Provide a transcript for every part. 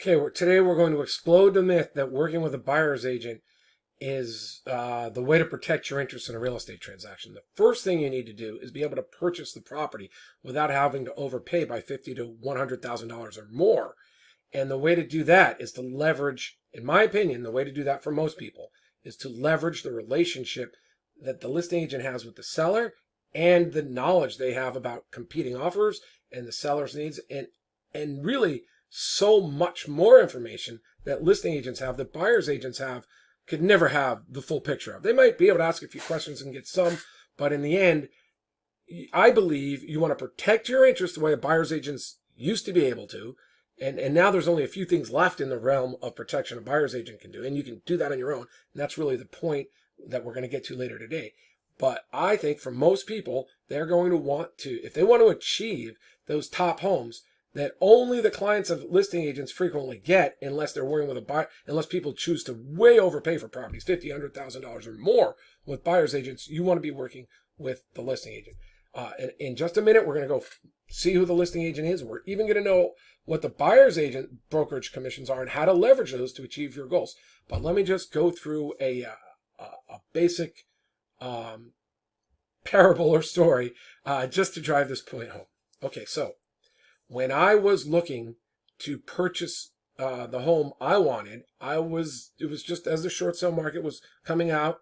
Okay, today we're going to explode the myth that working with a buyer's agent is the way to protect your interest in a real estate transaction. The first thing you need to do is be able to purchase the property without having to overpay by $50,000 to $100,000 or more. And the way to do that is to leverage, in my opinion, the way to do that for most people is to leverage the relationship that the listing agent has with the seller and the knowledge they have about competing offers and the seller's needs and really so much more information that listing agents have that buyer's agents have could never have the full picture of. They might be able to ask a few questions and get some, but in the end, I believe you want to protect your interest the way a buyer's agents used to be able to. And now there's only a few things left in the realm of protection a buyer's agent can do, and you can do that on your own. And that's really the point that we're going to get to later today. But I think for most people, they're going to want to, if they want to achieve those top homes that only the clients of listing agents frequently get, unless they're working with a buyer, unless people choose to way overpay for properties, $50,000, $100,000 or more with buyer's agents, you want to be working with the listing agent. And in just a minute, we're going to go see who the listing agent is. We're even going to know what the buyer's agent brokerage commissions are and how to leverage those to achieve your goals. But let me just go through a basic parable or story just to drive this point home. Okay, so when I was looking to purchase the home I wanted, it was just as the short sale market was coming out.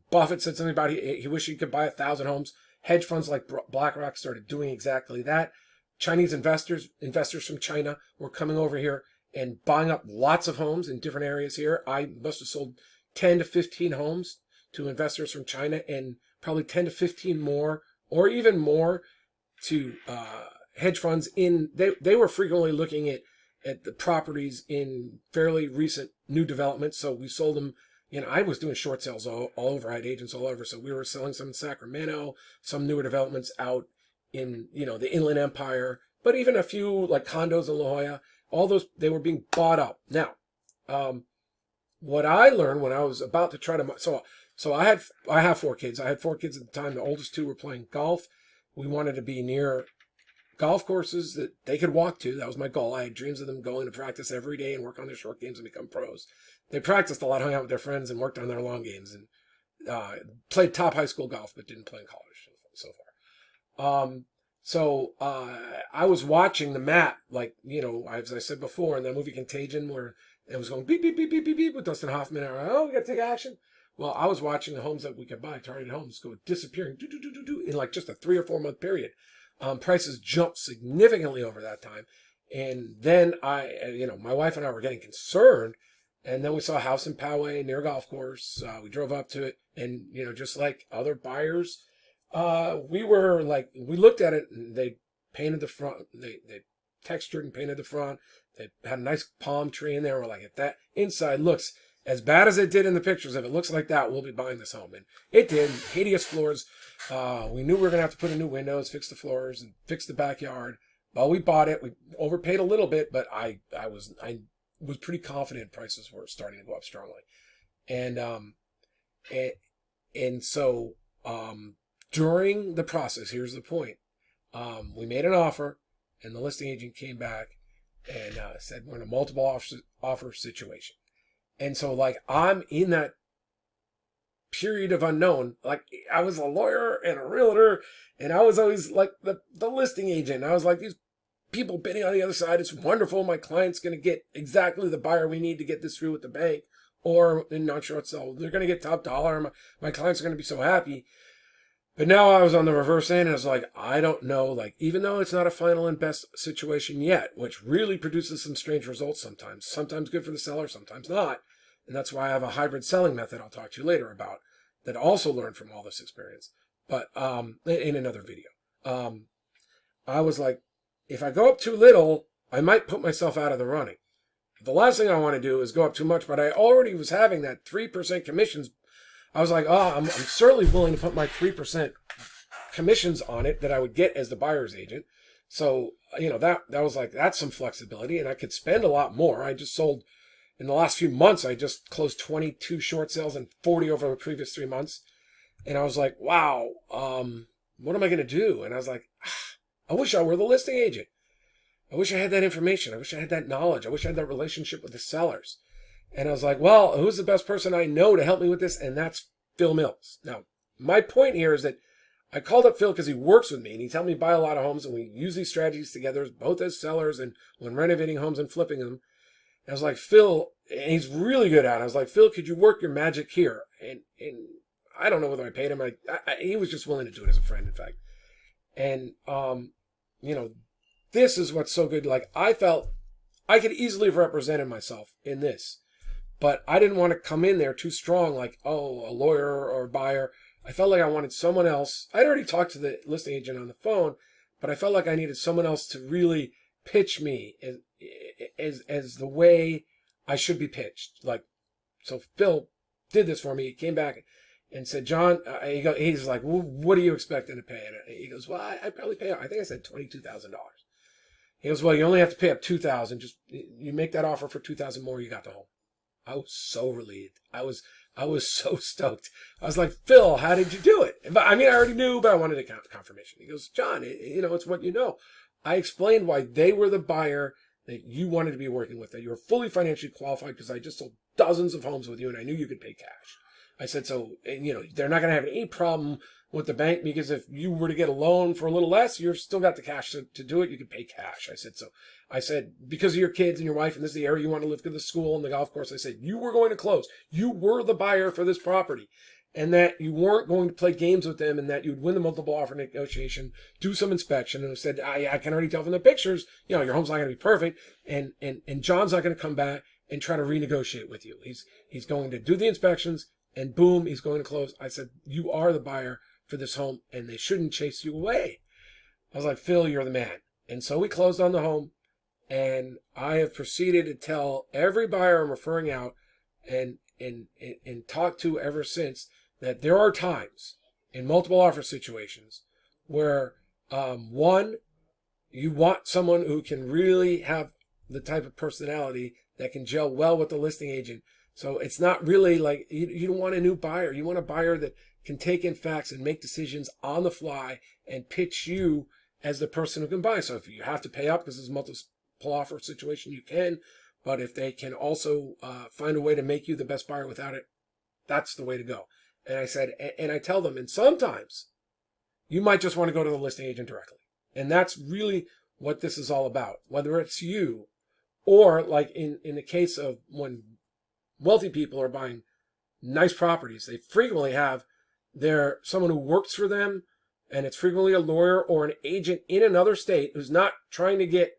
Buffett said something about he wished he could buy 1,000 homes. Hedge funds like BlackRock started doing exactly that. Chinese investors from China were coming over here and buying up lots of homes in different areas here. I must have sold 10 to 15 homes to investors from China and probably 10 to 15 more or even more to hedge funds they were frequently looking at the properties in fairly recent new developments. So we sold them. I was doing short sales all over. I had agents all over. So we were selling some in Sacramento, some newer developments out in, the Inland Empire, but even a few like condos in La Jolla. All those, they were being bought up. Now, what I learned when I was about to try to, so I have 4 kids. I had 4 kids at the time. The oldest 2 were playing golf. We wanted to be near golf courses that they could walk to. That was my goal. I had dreams of them going to practice every day and work on their short games and become pros. They practiced a lot, hung out with their friends, and worked on their long games, and played top high school golf, but didn't play in college so far. So I was watching the map, like, as I said before, in that movie Contagion, where it was going beep, beep, beep, beep, beep, beep with Dustin Hoffman. And we got to take action. Well, I was watching the homes that we could buy, targeted homes, go disappearing in like just a 3 or 4 month period. Prices jumped significantly over that time. And then my wife and I were getting concerned. And then we saw a house in Poway near a golf course. We drove up to it. And, just like other buyers, we looked at it and they painted the front. They textured and painted the front. They had a nice palm tree in there. We're like, if that inside looks as bad as it did in the pictures, if it looks like that, we'll be buying this home. And it did. Hideous floors. We knew we were going to have to put in new windows, fix the floors, and fix the backyard. Well, we bought it. We overpaid a little bit, but I was pretty confident prices were starting to go up strongly. And so during the process, here's the point. We made an offer, and the listing agent came back and said we're in a multiple offer situation. And so, I'm in that period of unknown. I was a lawyer and a realtor, and I was always like the listing agent. I was like, these people bidding on the other side, it's wonderful. My client's going to get exactly the buyer we need to get this through with the bank, or in non-short sale, they're going to get top dollar. My clients are going to be so happy. But now I was on the reverse end, and I was like, I don't know, even though it's not a final and best situation yet, which really produces some strange results sometimes good for the seller, sometimes not. And that's why I have a hybrid selling method I'll talk to you later about that also learned from all this experience. But in another video, I was like, if I go up too little, I might put myself out of the running. The last thing I want to do is go up too much, but I already was having that 3% commissions. I was like, I'm certainly willing to put my 3% commissions on it that I would get as the buyer's agent. So, that was like, that's some flexibility, and I could spend a lot more. I just sold, in the last few months, I just closed 22 short sales and 40 over the previous 3 months. And I was like, wow, what am I going to do? And I was like, I wish I were the listing agent. I wish I had that information. I wish I had that knowledge. I wish I had that relationship with the sellers. And I was like, well, who's the best person I know to help me with this? And that's Phil Mills. Now, my point here is that I called up Phil because he works with me and he's helped me buy a lot of homes, and we use these strategies together, both as sellers and when renovating homes and flipping them. And I was like, Phil, and he's really good at it. I was like, Phil, could you work your magic here? And I don't know whether I paid him. He was just willing to do it as a friend, in fact. And, this is what's so good. Like, I felt I could easily have represented myself in this, but I didn't want to come in there too strong, like, oh, a lawyer or a buyer. I felt like I wanted someone else. I'd already talked to the listing agent on the phone, but I felt like I needed someone else to really pitch me as the way I should be pitched. Like, so Phil did this for me. He came back and said, John, he's like, well, what are you expecting to pay? And he goes, well, I'd probably pay, I think I said $22,000. He goes, well, you only have to pay up $2,000. Just, you make that offer for $2,000 more, you got the home. I was so relieved. I was so stoked. I was like, Phil, how did you do it? But I already knew, but I wanted a confirmation. He goes, John, it's what you know. I explained why they were the buyer that you wanted to be working with, that you were fully financially qualified because I just sold dozens of homes with you and I knew you could pay cash. I said, so, they're not going to have any problem with the bank because if you were to get a loan for a little less, you've still got the cash to do it. You can pay cash. I said, because of your kids and your wife, and this is the area you want to live, to the school and the golf course, I said, you were going to close. You were the buyer for this property, and that you weren't going to play games with them, and that you'd win the multiple offer negotiation, do some inspection. And I said, I can already tell from the pictures, your home's not going to be perfect. And John's not going to come back and try to renegotiate with you. He's going to do the inspections, and boom, he's going to close. I said, you are the buyer for this home, and they shouldn't chase you away. I was like, Phil, you're the man. And so we closed on the home, and I have proceeded to tell every buyer I'm referring out and talk to ever since that there are times in multiple offer situations where, one, you want someone who can really have the type of personality that can gel well with the listing agent. So it's not really like, you don't want a new buyer. You want a buyer that can take in facts and make decisions on the fly and pitch you as the person who can buy. So if you have to pay up because it's a multiple offer situation, you can. But if they can also find a way to make you the best buyer without it, that's the way to go. And I said, and I tell them, and sometimes you might just want to go to the listing agent directly. And that's really what this is all about. Whether it's you or like in the case of when wealthy people are buying nice properties, they frequently have someone who works for them, and it's frequently a lawyer or an agent in another state who's not trying to get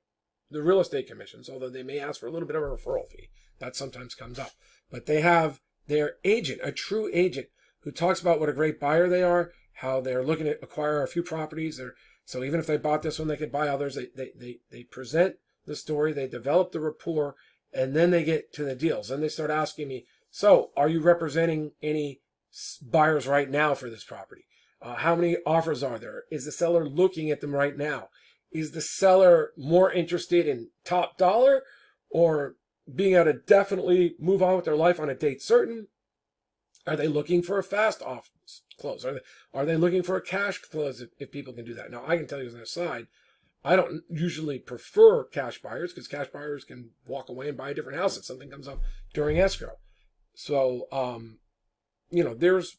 the real estate commissions, although they may ask for a little bit of a referral fee. That sometimes comes up. But they have their agent, a true agent, who talks about what a great buyer they are, how they're looking to acquire a few properties. So even if they bought this one, they could buy others. They present the story, they develop the rapport, and then they get to the deals. And they start asking me, so are you representing any buyers right now for this property? How many offers are there? Is the seller looking at them right now? Is the seller more interested in top dollar or being able to definitely move on with their life on a date certain? Are they looking for a fast off close? Are they looking for a cash close if people can do that? Now, I can tell you as an aside, I don't usually prefer cash buyers because cash buyers can walk away and buy a different house if something comes up during escrow. So, there's,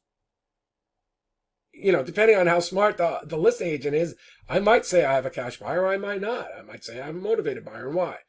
depending on how smart the listing agent is, I might say I have a cash buyer, or I might not. I might say I have a motivated buyer, and why.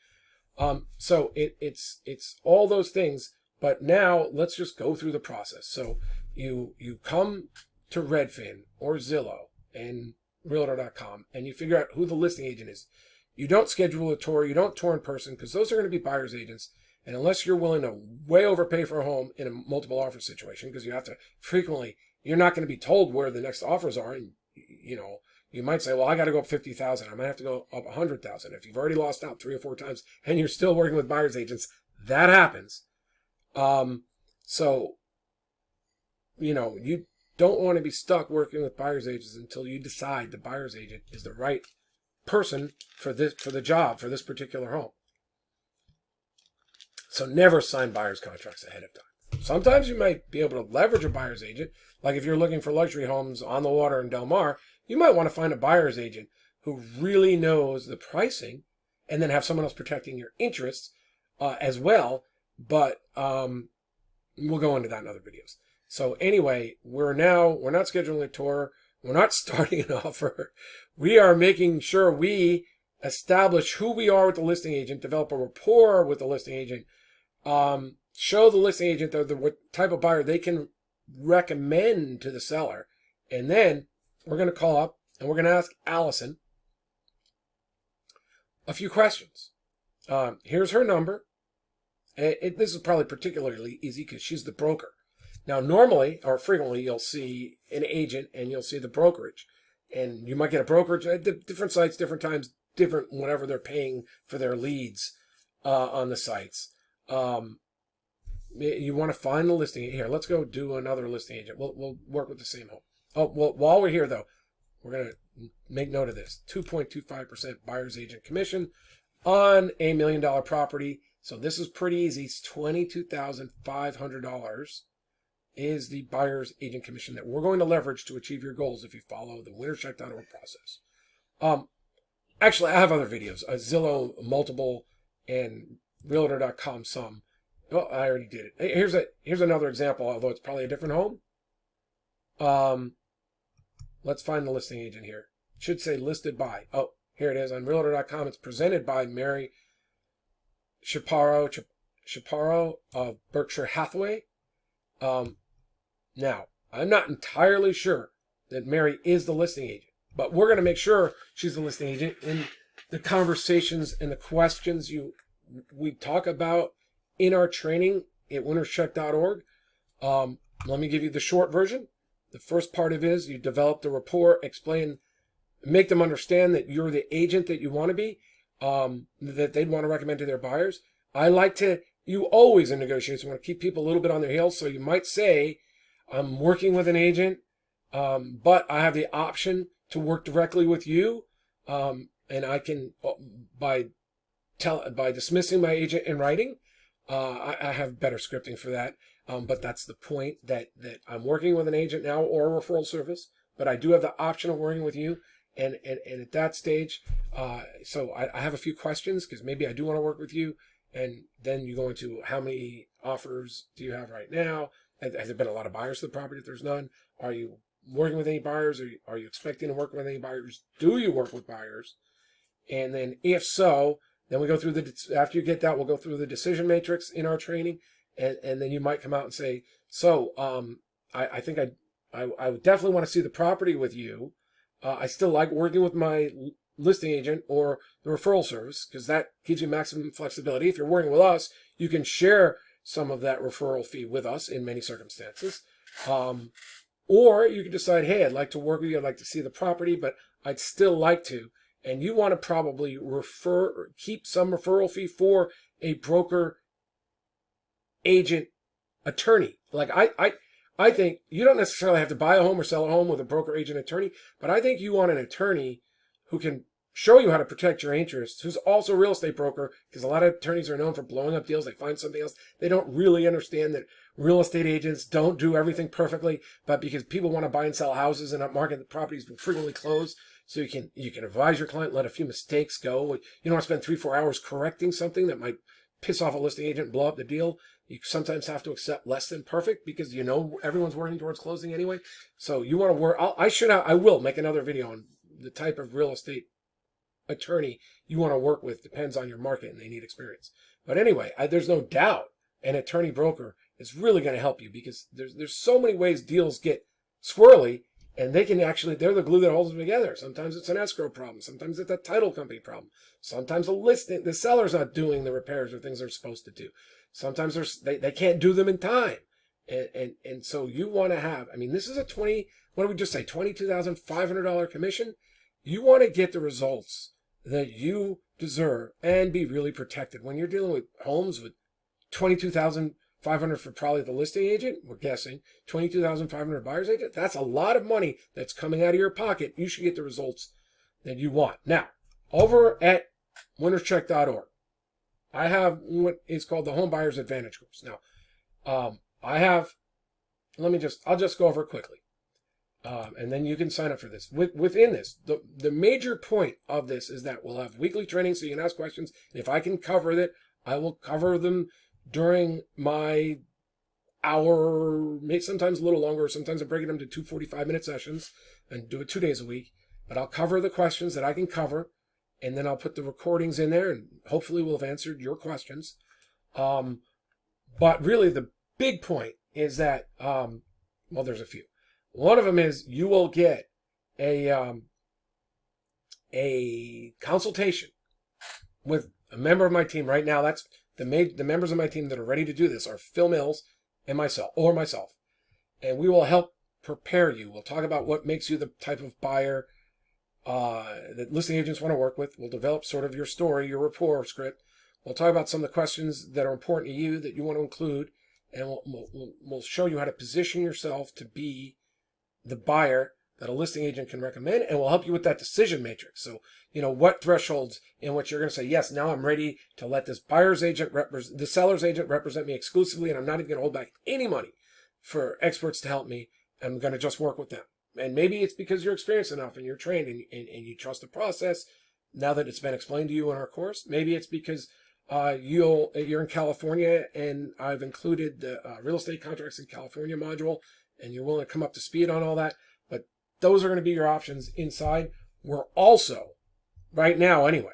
So it's all those things. But now let's just go through the process. So you come to Redfin or Zillow and Realtor.com, and you figure out who the listing agent is. You don't schedule a tour. You don't tour in person because those are going to be buyer's agents. And unless you're willing to way overpay for a home in a multiple offer situation, because you have to frequently, you're not going to be told where the next offers are. And, you might say, well, I got to go up 50,000. I might have to go up 100,000. If you've already lost out 3 or 4 times and you're still working with buyer's agents, that happens. So, you don't want to be stuck working with buyer's agents until you decide the buyer's agent is the right person for the job, for this particular home. So never sign buyer's contracts ahead of time. Sometimes you might be able to leverage a buyer's agent. Like if you're looking for luxury homes on the water in Del Mar, you might want to find a buyer's agent who really knows the pricing and then have someone else protecting your interests as well. But we'll go into that in other videos. So anyway, we're not scheduling a tour. We're not starting an offer. We are making sure we establish who we are with the listing agent, develop a rapport with the listing agent, show the listing agent what type of buyer they can recommend to the seller. And then we're going to call up and we're going to ask Allison a few questions. Here's her number. This is probably particularly easy because she's the broker. Now, normally or frequently, you'll see an agent and you'll see the brokerage. And you might get a brokerage at different sites, different times, different whatever they're paying for their leads on the sites. You want to find the listing. Here, let's go do another listing agent. We'll work with the same home. Oh, well, while we're here, though, we're going to make note of this. 2.25% buyer's agent commission on a $1 million property. So this is pretty easy. It's $22,500 is the buyer's agent commission that we're going to leverage to achieve your goals if you follow the Winnerscheck.org process. Actually, I have other videos. Zillow Multiple and Realtor.com some. Well, I already did it. Here's another example, although it's probably a different home. Let's find the listing agent here. It should say listed by. Oh, here it is on Realtor.com. It's presented by Mary Chaparro of Berkshire Hathaway. Now, I'm not entirely sure that Mary is the listing agent, but we're going to make sure she's the listing agent in the conversations and the questions we talk about in our training at Winnerscheck.org. Let me give you the short version. The first part of it is you develop the rapport, explain, make them understand that you're the agent that you want to be, that they'd want to recommend to their buyers. You always in negotiations want to keep people a little bit on their heels. So you might say, I'm working with an agent, but I have the option to work directly with you. And I can, by dismissing my agent in writing, I have better scripting for that. But that's the point, that I'm working with an agent now or a referral service, but I do have the option of working with you. And at that stage, so I have a few questions because maybe I do want to work with you. And then you go into how many offers do you have right now? Has there been a lot of buyers to the property if there's none? Are you working with any buyers? Are you expecting to work with any buyers? Do you work with buyers? And then if so, then we go through after you get that, we'll go through the decision matrix in our training. And then you might come out and say, so I think I would definitely want to see the property with you. I still like working with my listing agent or the referral service because that gives you maximum flexibility. If you're working with us, you can share some of that referral fee with us in many circumstances. Or you can decide, hey, I'd like to work with you. I'd like to see the property, but I'd still like to. And you want to probably keep some referral fee for a broker agent attorney. Like I think you don't necessarily have to buy a home or sell a home with a broker agent attorney, but I think you want an attorney who can show you how to protect your interests, who's also a real estate broker, because a lot of attorneys are known for blowing up deals. They find something else. They don't really understand that real estate agents don't do everything perfectly, but because people want to buy and sell houses and upmarket, the properties will frequently close. So you can advise your client, let a few mistakes go. You don't want to spend 3-4 hours correcting something that might piss off a listing agent and blow up the deal. You sometimes have to accept less than perfect because you know everyone's working towards closing anyway. So you want to work. I will make another video on the type of real estate attorney you want to work with. Depends on your market and they need experience. But anyway, there's no doubt an attorney broker is really going to help you because there's so many ways deals get squirrely, and they're the glue that holds them together. Sometimes it's an escrow problem. Sometimes it's a title company problem. Sometimes the seller's not doing the repairs or things they're supposed to do. Sometimes they can't do them in time. And so you want to have, this is what did we just say, $22,500 commission? You want to get the results that you deserve and be really protected. When you're dealing with homes with $22,500 for probably the listing agent, we're guessing, $22,500 buyer's agent, that's a lot of money that's coming out of your pocket. You should get the results that you want. Now, over at Winnerscheck.org, I have what is called the Home Buyers Advantage course. Now, I'll just go over it quickly. And then you can sign up for this. Within this, the major point of this is that we'll have weekly training so you can ask questions. And if I can cover it, I will cover them during my hour, maybe sometimes a little longer. Sometimes I'm breaking them to 2 45-minute sessions and do it 2 days a week. But I'll cover the questions that I can cover, and then I'll put the recordings in there, and hopefully we'll have answered your questions. But really the big point is that, well, there's a few. One of them is you will get a consultation with a member of my team right now. That's the members of my team that are ready to do this are Phil Mills and myself. And we will help prepare you. We'll talk about what makes you the type of buyer that listing agents want to work with. We'll develop sort of your story, your rapport script. We'll talk about some of the questions that are important to you that you want to include. And we'll show you how to position yourself to be the buyer that a listing agent can recommend, and we'll help you with that decision matrix. So, what thresholds in which you're going to say, yes, now I'm ready to let this buyer's agent the seller's agent represent me exclusively, and I'm not even going to hold back any money for experts to help me. I'm going to just work with them. And maybe it's because you're experienced enough and you're trained and you trust the process now that it's been explained to you in our course. Maybe it's because you're in California and I've included the real estate contracts in California module, and you're willing to come up to speed on all that. But those are going to be your options inside. We're also, right now anyway,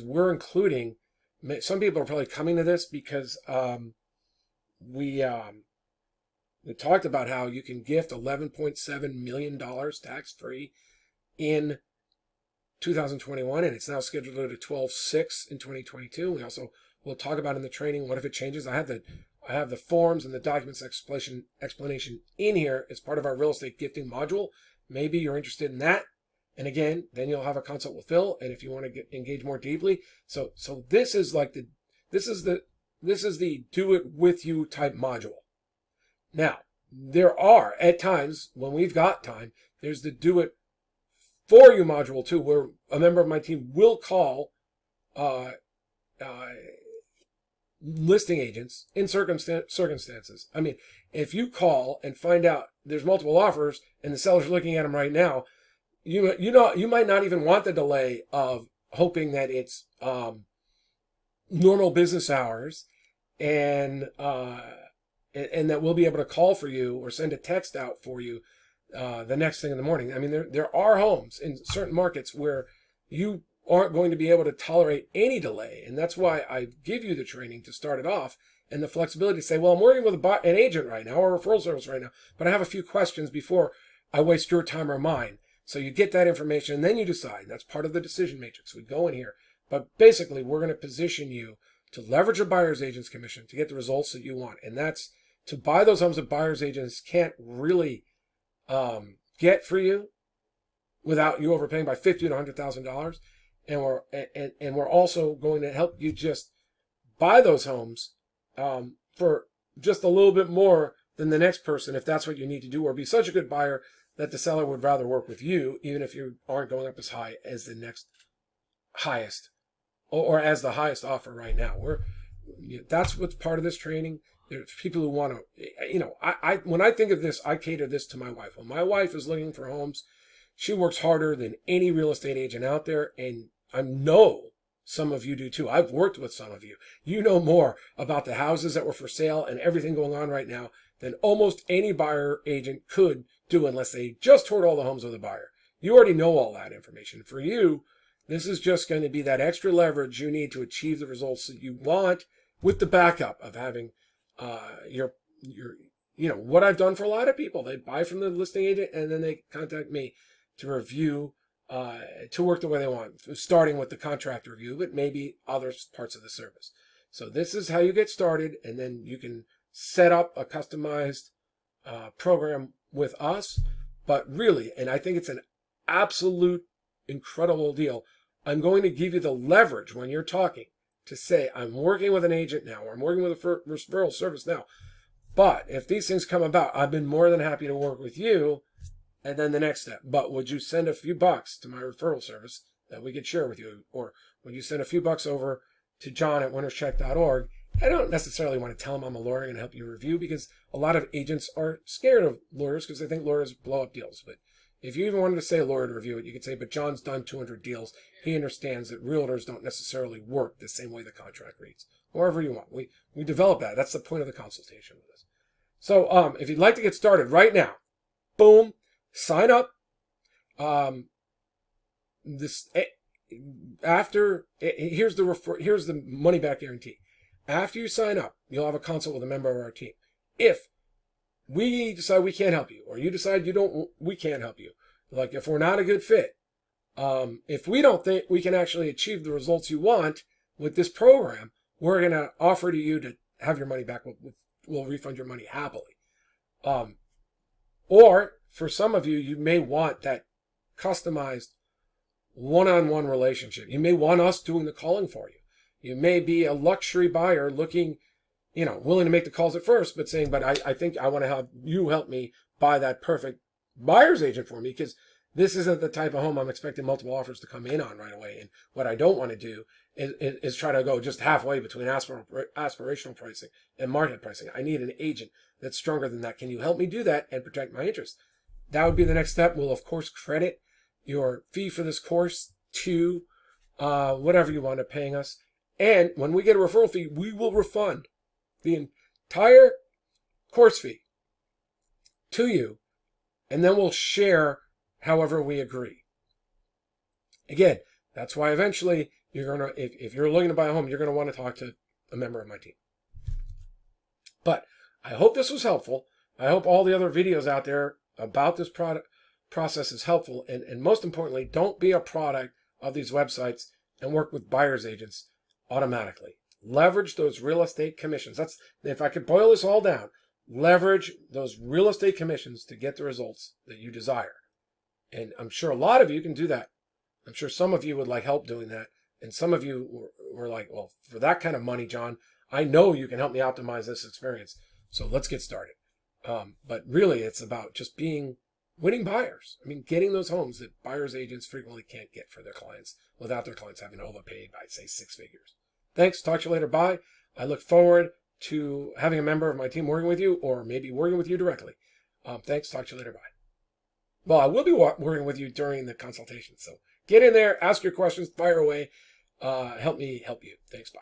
we're including, some people are probably coming to this because we talked about how you can gift $11.7 million tax-free in 2021, and it's now scheduled to 12/6 in 2022. We also will talk about in the training what if it changes. I have the forms and the documents explanation in here as part of our real estate gifting module. Maybe you're interested in that. And again, then you'll have a consult with Phil. And if you want to engage more deeply, so this is like this is the do it with you type module. Now, there are at times when we've got time, there's the do it for you module too, where a member of my team will call listing agents in circumstances. I mean, if you call and find out there's multiple offers and the seller's looking at them right now, you might not even want the delay of hoping that it's normal business hours and that we'll be able to call for you or send a text out for you the next thing in the morning. I mean, there are homes in certain markets where you aren't going to be able to tolerate any delay. And that's why I give you the training to start it off and the flexibility to say, well, I'm working with an agent right now or a referral service right now, but I have a few questions before I waste your time or mine. So you get that information and then you decide. That's part of the decision matrix. We go in here. But basically, we're going to position you to leverage a buyer's agent's commission to get the results that you want. And that's to buy those homes that buyer's agents can't really get for you without you overpaying by $50,000 to $100,000. And we're also going to help you just buy those homes for just a little bit more than the next person, if that's what you need to do, or be such a good buyer that the seller would rather work with you, even if you aren't going up as high as the next highest or as the highest offer right now. That's what's part of this training. There's people who want to, when I think of this, I cater this to my wife. When my wife is looking for homes, she works harder than any real estate agent out there, and I know some of you do too. I've worked with some of you. You know more about the houses that were for sale and everything going on right now than almost any buyer agent could do unless they just toured all the homes with a buyer. You already know all that information. For you, this is just going to be that extra leverage you need to achieve the results that you want, with the backup of having what I've done for a lot of people. They buy from the listing agent and then they contact me to review, to work the way they want, starting with the contract review, but maybe other parts of the service. So this is how you get started, and then you can set up a customized program with us. But really, and I think it's an absolute incredible deal, I'm going to give you the leverage when you're talking to say, I'm working with an agent now, or I'm working with a referral service now. But if these things come about, I've been more than happy to work with you. And then the next step, but would you send a few bucks to my referral service that we could share with you? Or would you send a few bucks over to John at winnerscheck.org I don't necessarily want to tell them I'm a lawyer and help you review, because a lot of agents are scared of lawyers because they think lawyers blow up deals. But if you even wanted to say a lawyer to review it, you could say, but John's done 200 deals. He understands that realtors don't necessarily work the same way the contract reads. However you want. We develop that. That's the point of the consultation with us. So if you'd like to get started right now, boom, sign up. Here's the money back guarantee. After you sign up, you'll have a consult with a member of our team. If we decide we can't help you, or you decide we can't help you, like if we're not a good fit, if we don't think we can actually achieve the results you want with this program, we're going to offer to you to have your money back. We'll refund your money happily. Or for some of you, you may want that customized one-on-one relationship. You may want us doing the calling for you. You may be a luxury buyer looking, willing to make the calls at first, but saying, but I think I want to have you help me buy that perfect buyer's agent for me, because this isn't the type of home I'm expecting multiple offers to come in on right away. And what I don't want to do is try to go just halfway between aspirational pricing and market pricing. I need an agent that's stronger than that. Can you help me do that and protect my interest? That would be the next step. We'll, of course, credit your fee for this course to whatever you wind up paying us. And when we get a referral fee, we will refund the entire course fee to you, and then we'll share however we agree. Again, that's why eventually you're going to, if you're looking to buy a home, you're going to want to talk to a member of my team. But I hope this was helpful. I hope all the other videos out there about this process is helpful. And most importantly, don't be a product of these websites and work with buyer's agents automatically. Leverage those real estate commissions. If I could boil this all down, leverage those real estate commissions to get the results that you desire. And I'm sure a lot of you can do that. I'm sure some of you would like help doing that. And some of you were like, well, for that kind of money, John, I know you can help me optimize this experience. So let's get started. But really, it's about just winning buyers. I mean, getting those homes that buyer's agents frequently can't get for their clients without their clients having overpaid by, say, 6 figures. Thanks. Talk to you later. Bye. I look forward to having a member of my team working with you, or maybe working with you directly. Thanks. Talk to you later. Bye. Well, I will be working with you during the consultation. So get in there, ask your questions, fire away. Help me help you. Thanks. Bye.